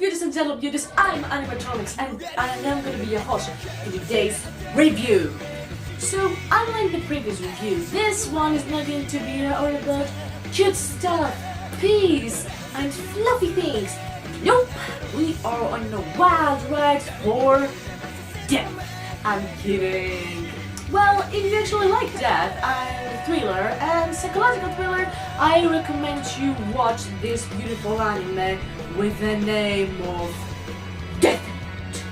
beauties and Telo beauties, I'm Animatronics and I'm going to be your host for today's review. So, unlike the previous review, this one is not going to be all about cute stuff, peace and fluffy things. Nope, we are on a wild ride for death. I'm kidding. Well, if you actually like death and thriller and psychological thriller, I recommend you watch this beautiful anime with the name of Death Note.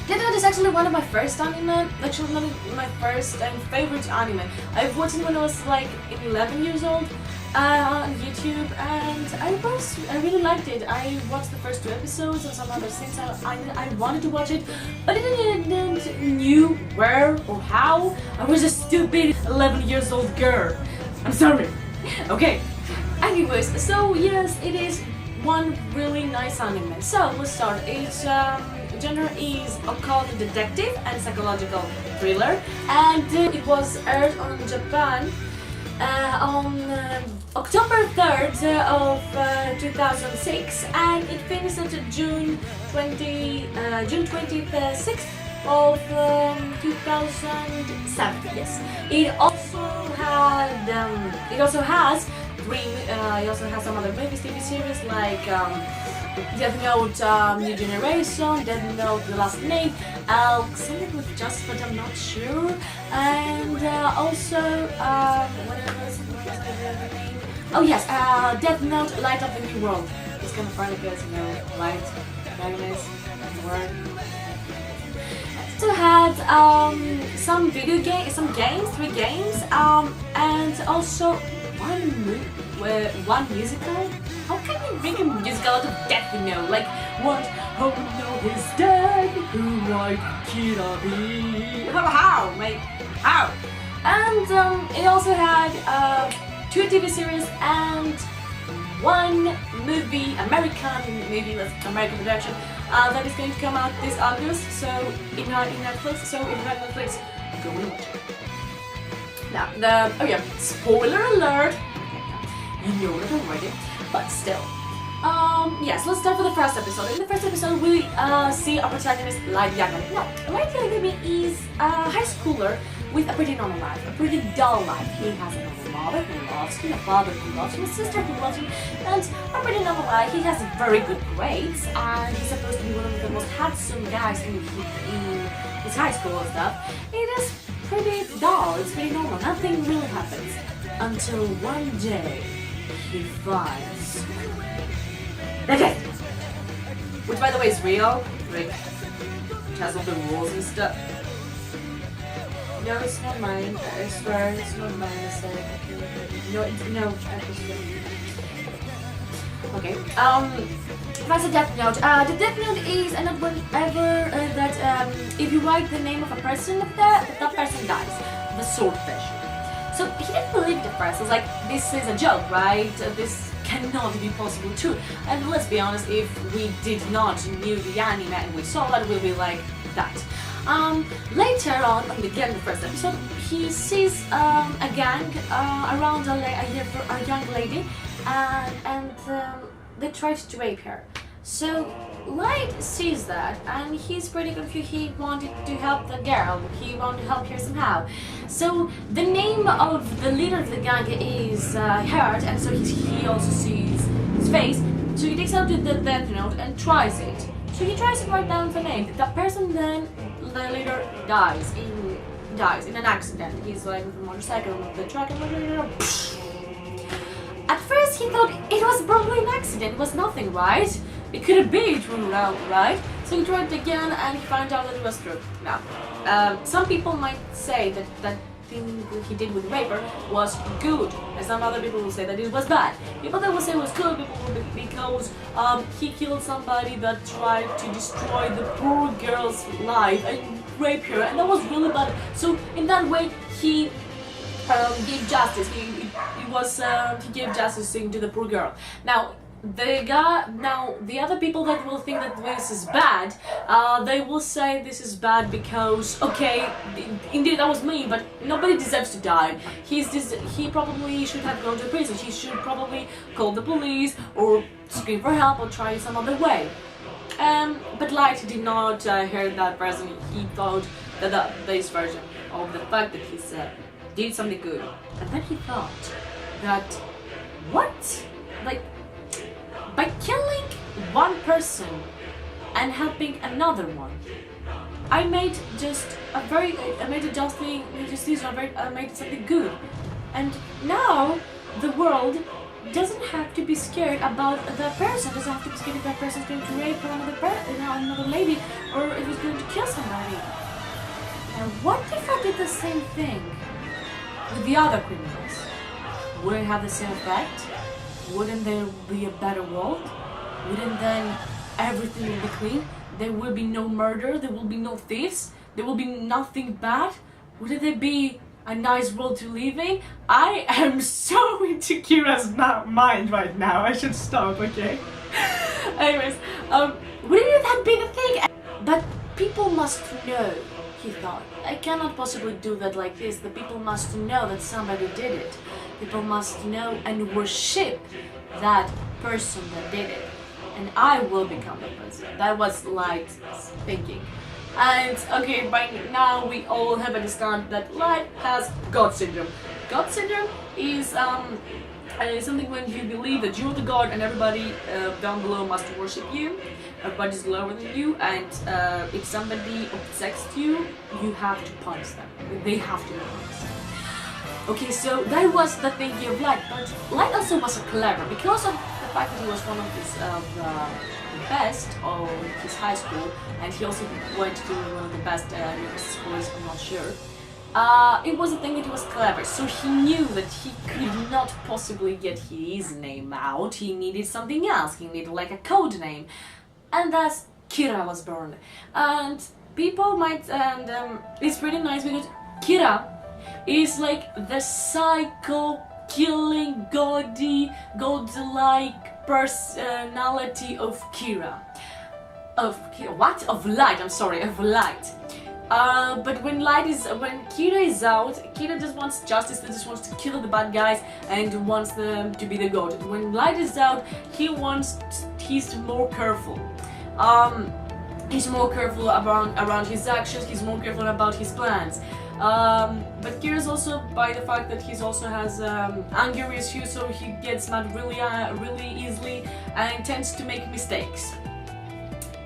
Death Note is actually one of my first anime, actually one of my first and favorite anime. I've watched it when I was like 11 years old on YouTube, and I really liked it. I watched the first 2 episodes and some other things. I wanted to watch it, but I didn't knew where or how. I was a stupid 11 years old girl. I'm sorry. Okay. Anyways, so yes, it is one really nice anime. So let's start. Its genre is occult detective and psychological thriller, and it was aired on Japan on October 3rd of 2006, and it finished at June 26th of 2007. Yes, it also has some other movies, TV series like Death Note New Generation, Death Note The Last Name, something with Just, but I'm not sure, and also what was the name? Oh yes, Death Note Light of the New World. It's kind of funny because light, darkness, word. It also had some video games, 3 games, and also one musical. How can you make a musical out of Death Note? Like, what? How no he's dead? Who might Kira be? How? Like, how? And it also had 2 TV series and 1 movie, American production, that is going to come out this August. So in Netflix. So if you have Netflix, go and watch it. Now, spoiler alert. You know it already, but still. Yes, let's start with the first episode. In the first episode, we see our protagonist, Light Yagami. Now, Light Yagami is a high schooler with a pretty normal life, a pretty dull life. He has a normal mother who loves him, a father who loves him, a sister who loves him, and a pretty normal life. He has very good grades, and he's supposed to be one of the most handsome guys in his high school and stuff. It is pretty dull, it's pretty normal, nothing really happens. Until one day, he finds the Death Note, which by the way is real, like, it has all the rules and stuff. No, it's not mine, I swear, it's not mine, I said, no, okay, that's a Death Note. The Death Note is another ever that if you write the name of a person up there, that person dies, the swordfish. So he didn't believe it at first. It's like, this is a joke, right? This cannot be possible too. And let's be honest, if we did not knew the anime and we saw that, we'll be like that. Later on, again the first episode, he sees a gang around a young lady, and they tried to rape her. So Light sees that and he's pretty confused. He wanted to help the girl, he wanted to help her somehow. So the name of the leader of the gang is Heart, and so he also sees his face. So he takes out the Death Note and tries it. So he tries to write down the name. That person then, the leader, dies in an accident. He's like with a motorcycle, with the truck, and at first he thought it was probably an accident, it was nothing, right? It couldn't be true now, right? So he tried it again and he found out that it was true. Now, some people might say that thing that he did with Raper was good, and some other people will say that it was bad. People that will say it was good because he killed somebody that tried to destroy the poor girl's life and rape her, and that was really bad. So in that way, he gave justice. He gave justice to the poor girl. Now, the other people that will think that this is bad, they will say this is bad because, okay, indeed that was me, but nobody deserves to die. He probably should have gone to prison. He should probably call the police or scream for help or try some other way. But Light did not hear that person. He thought that this version of the fact that he did something good, and then he thought that what, like, by killing one person and helping another one, I made something good, and now the world doesn't have to be scared about that person. Doesn't have to be scared if that person is going to rape another lady, or if he's going to kill somebody. And what if I did the same thing with the other criminals? Would it have the same effect? Wouldn't there be a better world? Wouldn't then everything will be clean? There will be no murder, there will be no thieves, there will be nothing bad? Wouldn't there be a nice world to live in? I am so into Kira's mind right now. I should stop, okay? Anyways, wouldn't that be the thing? But people must know, he thought. I cannot possibly do that like this. The people must know that somebody did it. People must know and worship that person that did it. And I will become the person. That was Light's thinking. And okay, by now we all have understand that Light has God syndrome. God syndrome is something when you believe that you're the God and everybody down below must worship you. Everybody's lower than you, and if somebody upsets you, you have to punish them. They have to be punished. Okay, so that was the thinking of Light, but Light also was clever because of the fact that he was one of the best of his high school, and he also went to one of the best university schools, I'm not sure. It was a thing that he was clever, so he knew that he could not possibly get his name out. He needed something else. He needed like a code name, and thus Kira was born. And people might, and it's pretty nice because Kira is like the psycho-killing, godlike personality of Kira. Of Light, I'm sorry, of Light. But when Kira is out, Kira just wants justice, he just wants to kill the bad guys and wants them to be the god. When Light is out, he's more careful. He's more careful around his actions, he's more careful about his plans. But Kira's also, by the fact that he also has anger issues, so he gets mad really easily and tends to make mistakes.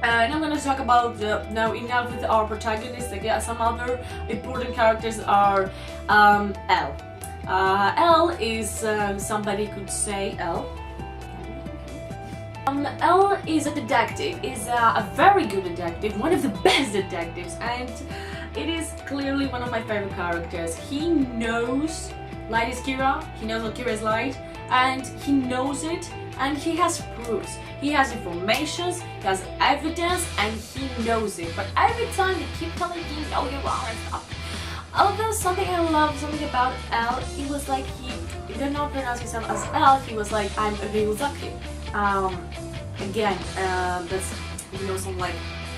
And I'm going to talk about now enough with our protagonists. Like, some other important characters are L. L is somebody could say L. L is a detective, is a very good detective, one of the best detectives, and it is clearly one of my favorite characters. He knows Light is Kira, he knows that Kira is Light, and he knows it, and he has proofs. He has information, he has evidence, and he knows it. But every time they keep telling him, oh, you're wrong and stuff. Although something about L, he was like, he did not pronounce himself as L, he was like, I'm Ryuzaki. Again, that's, you know, some like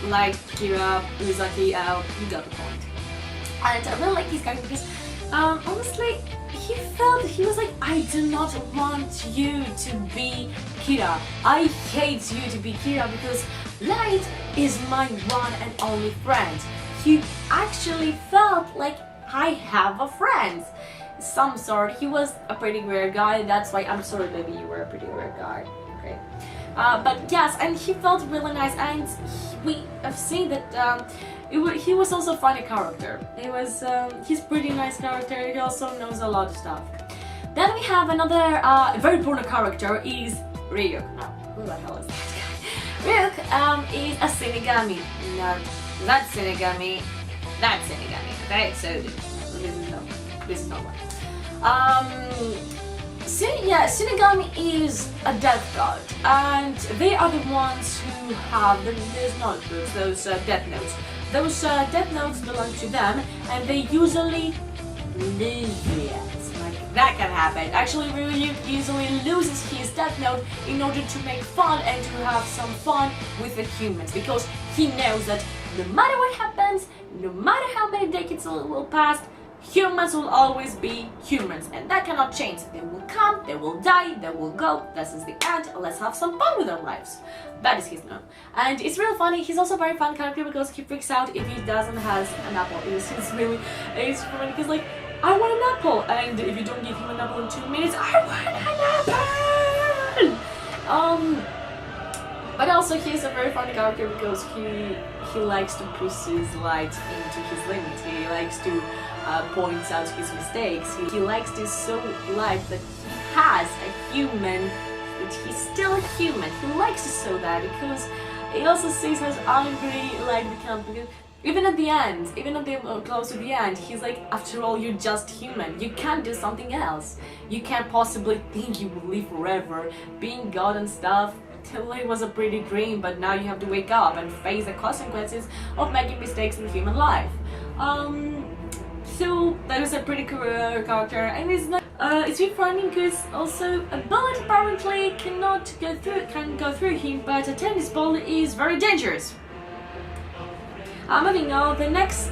Light, Kira, Ryuzaki, L, you got the point. And I really like these guys because, honestly, he was like, I do not want you to be Kira. I hate you to be Kira because Light is my one and only friend. He actually felt like I have a friend. Some sort. He was a pretty weird guy. That's why I'm sorry, baby, you were a pretty weird guy. Okay. But yes, and he felt really nice, and we have seen that he was also a funny character. He's pretty nice character. He also knows a lot of stuff. Then we have another very important character is Ryuk. Now, who the hell is that guy? Ryuk is a Shinigami. Not that Shinigami, that Shinigami. Okay, so this is not one. Shinigami is a death god, and they are the ones who have those notebooks, those death notes. Those death notes belong to them, and they usually lose it. Like, that can happen. Actually, Ryuk usually loses his death Death Note in order to make fun and to have some fun with the humans, because he knows that no matter what happens, no matter how many decades will pass, humans will always be humans, and that cannot change. They will come, they will die, they will go, this is the end, let's have some fun with our lives. That is his note. And it's real funny. He's also a very fun character because he freaks out if he doesn't have an apple. It's funny because like, I want an apple, and if you don't give him an apple in 2 minutes, I want an apple! But also he's a very funny character because he likes to push his light into his limits. He likes to point out his mistakes. He likes this so life that he has a human, that he's still a human. He likes to show that because he also sees how angry light becomes. Because even at the end, even at the close to the end, he's like, after all, you're just human. You can't do something else. You can't possibly think you will live forever, being God and stuff. Till it was a pretty dream, but now you have to wake up and face the consequences of making mistakes in human life. So that was a pretty cool character, and it's really funny because also a bullet apparently can go through him, but a tennis ball is very dangerous. Moving on, the next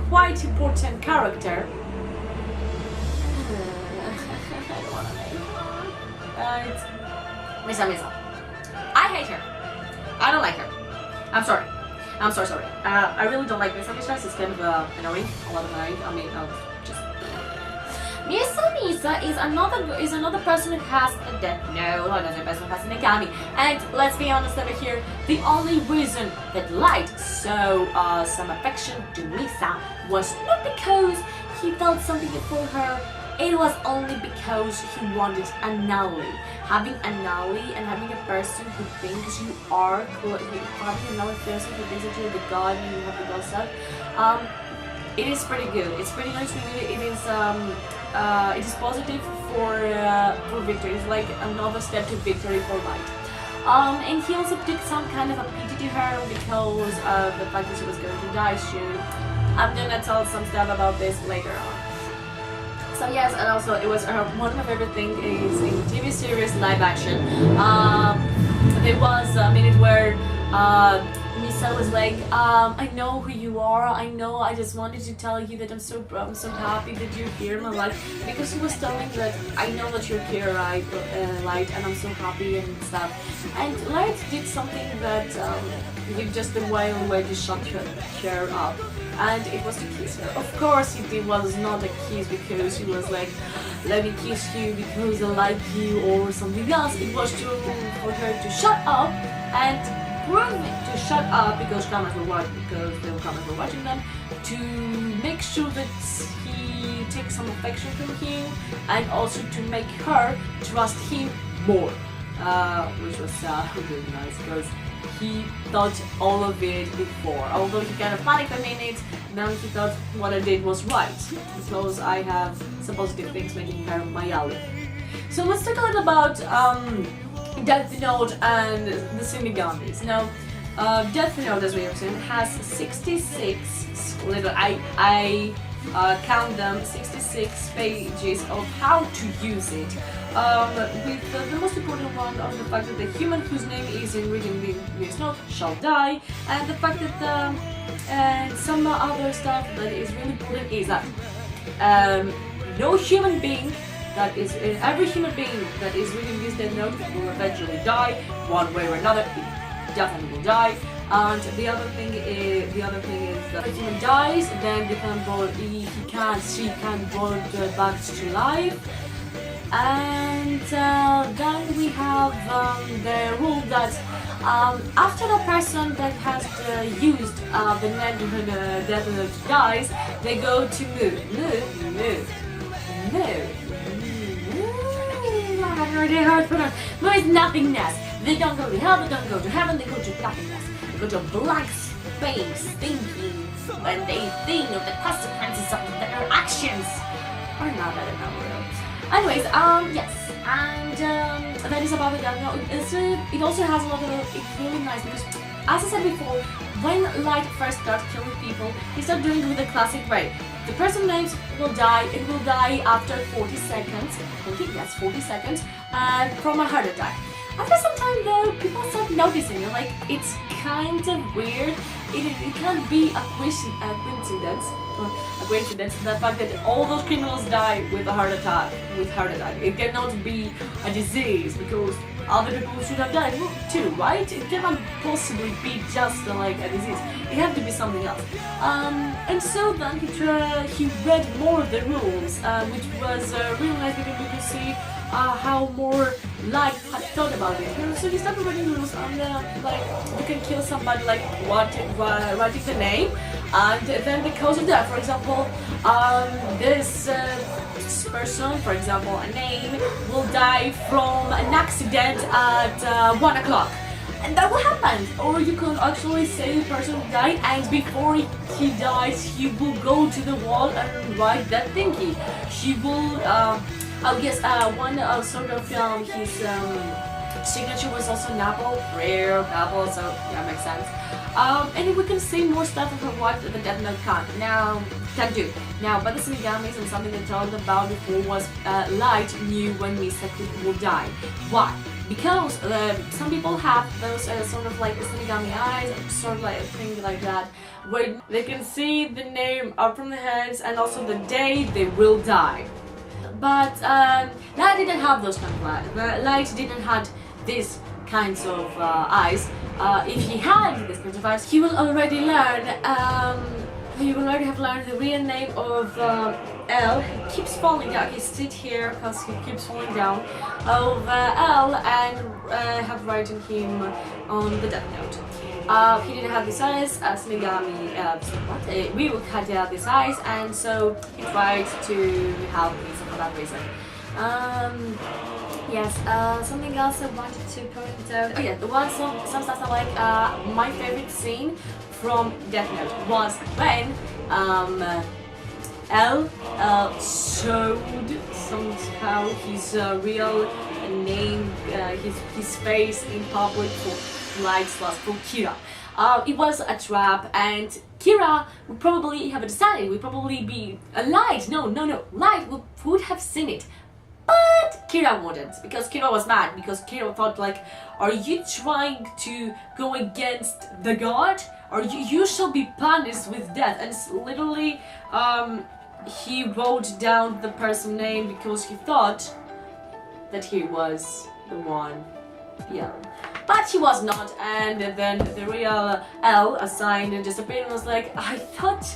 quite important character. I don't wanna name her. It's Misa. I hate her. I don't like her. I'm sorry. I'm so sorry. I really don't like Misa. It's kind of annoying. A lot of annoying. I mean, just. Misa is another person who has a Death Note, another person who has an Agami. And let's be honest over here, the only reason that Light showed some affection to Misa was not because he felt something for her. It was only because he wanted a Nally. Having a Nally and having a person who thinks you are having another person who thinks that you're the god and you have the god stuff, it is pretty good. It's pretty nice. It is positive for victory. It's like another step to victory for Light. And he also took some kind of a pity to her because of the fact that she was going to die soon. I'm gonna tell some stuff about this later on. So yes, and also it was one of my favorite things is in TV series live action. There was a minute where Misa was like, I know who you are. I just wanted to tell you that I'm so happy that you're here in my life, because he was telling that I know that you're here, right, Light, and I'm so happy and stuff. And Light did something that give just a wild way to shut her up. And it was to kiss her. Of course it was not a kiss because she was like, let me kiss you because I like you or something else. It was for her to shut up and prove it to shut up because the cameras were watching them, to make sure that he takes some affection from him and also to make her trust him more, which was really nice because he thought all of it before. Although he kind of panicked a minute, then he thought what I did was right, because I have some positive things making her my ally. So let's talk a little about Death Note and the Shinigamis. Now, Death Note, as we have seen, has 66 little, I count them, 66 pages of how to use it. With the most important one on the fact that the human whose name is in reading this note shall die, and the fact that and some other stuff that is really important is that no human being that is every human being that is reading this Death Note will eventually die one way or another. It definitely will die. And the other thing is that if a human dies, then she can go back to life. And then we have the rule that after the person that has used the Death Note dies, they go to Mu is nothingness. They don't go to hell, they don't go to heaven, they go to nothingness. They go to a blank space thinking when they think of the consequences of their actions. Or not, I don't know. Anyways, yes, and that is about the Death Note. It also has a lot of, it's really nice because, as I said before, when Light first starts killing people, he starts doing it with the classic way. The person's names will die, it will die after 40 seconds, 40 seconds, from a heart attack. After some time though, people start noticing it, like it's kind of weird. It can't be a coincidence, the fact that all those criminals die with a heart attack. It cannot be a disease because other people should have died too, right? It cannot possibly be just like a disease. It has to be something else. And so then he read more of the rules, which was really nice because we could see how more Light had thought about it. So he started writing rules on like you can kill somebody like writing the name and then the cause of death. For example, this person, for example, a name will die from an accident at 1 o'clock. And that will happen. Or you can actually say the person died and before he dies he will go to the wall and write that thingy. He will oh yes, one sort of his signature was also an apple, rare apple, so that makes sense. And we can see more stuff of what the Death Note can do. Now, by the Shinigamis and something they talked about before was Light knew when Misaki will die. Why? Because some people have those sort of like Shinigami eyes, sort of like a thing like that, where they can see the name up from the heads and also the day they will die. But Light didn't have those kind of eyes. Light didn't have these kinds of eyes. If he had these kinds of eyes, he will already learn. He will already have learned the real name of L. He keeps falling down. He sits here because he keeps falling down. Of L and have written him on the Death Note. He didn't have these eyes. Shinigami, Ryu had these eyes, and so he tried to help me for that reason. Yes, something else I wanted to point out. Oh yeah, some stuff I like. My favorite scene from Death Note was when L showed somehow his real name, his face in public for Light/for Kira. It was a trap, and Kira would probably have decided, would probably be a Light. No, Light would have seen it. But Kira wouldn't, because Kira was mad, because Kira thought like, are you trying to go against the god? Or you shall be punished with death. And it's literally, he wrote down the person's name because he thought that he was the one, yeah. But he was not, and then the real L assigned and disappeared and was like, I thought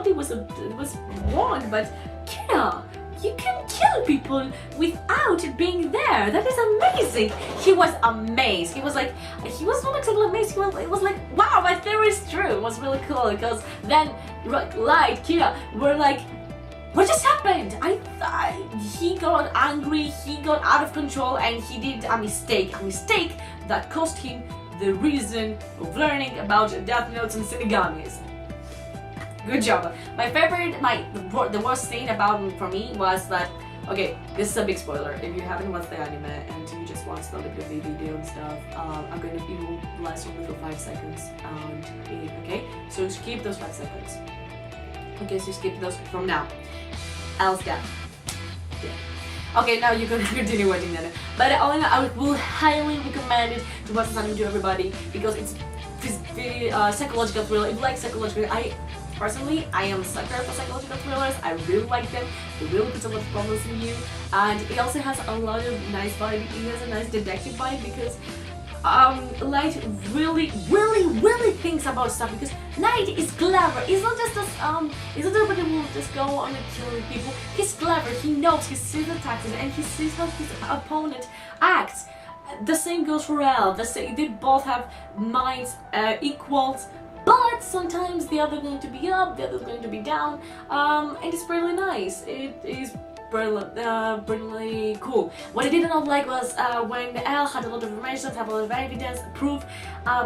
it was wrong, but Kira, you can kill people without being there. That is amazing. He was amazed. He was like, he was not exactly amazed. It was like, wow, my theory is true. It was really cool because then Light, Kira were like, what just happened? He got angry, he got out of control, and he did a mistake that cost him the reason of learning about Death Notes and Shinigamis. Good job. My favorite, the worst thing for me was that, okay, this is a big spoiler. If you haven't watched the anime and you just watched the little video and stuff, I'm going to be last only for 5 seconds. Okay, so skip those 5 seconds. Okay, so skip those from now. L's death. Yeah. Okay, now you can continue watching that. But all in all, I will highly recommend it to watch this anime to everybody because it's this very psychological thriller. If you like psychological, personally, I am a sucker for psychological thrillers. I really like them. They really put a lot of problems in you. And it also has a lot of nice vibe. It has a nice detective vibe because Light really thinks about stuff because Light is clever. It's not just it's not everybody who will just go on and killing people. He's clever. He knows. He sees the tactics and he sees how his opponent acts. The same goes for L. They both have minds equals. But sometimes the other is going to be up, the other is going to be down, and it's really nice. It is really cool. What I did not like was when L had a lot of information, had a lot of evidence, proof,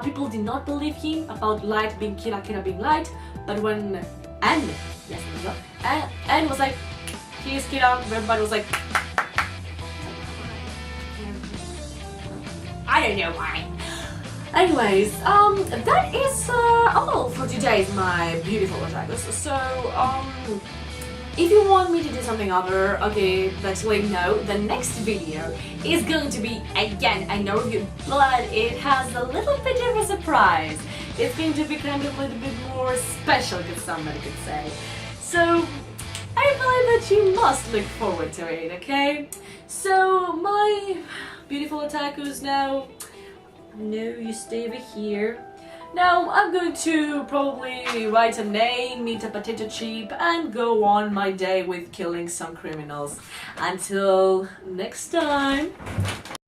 people did not believe him about Light being Kira, Kira being Light, but when N was like, he is Kira, everybody was like, I don't know why. Anyways, that is all for today, my beautiful otakus. So, If you want me to do something other, okay, basically no, the next video is going to be, again, I know you, but it has a little bit of a surprise. It's going to be kind of a little bit more special, somebody could say. So, I believe that you must look forward to it, okay? So, my beautiful otakus now, no, you stay over here. Now, I'm going to probably write a name, meet a potato chip, and go on my day with killing some criminals. Until next time.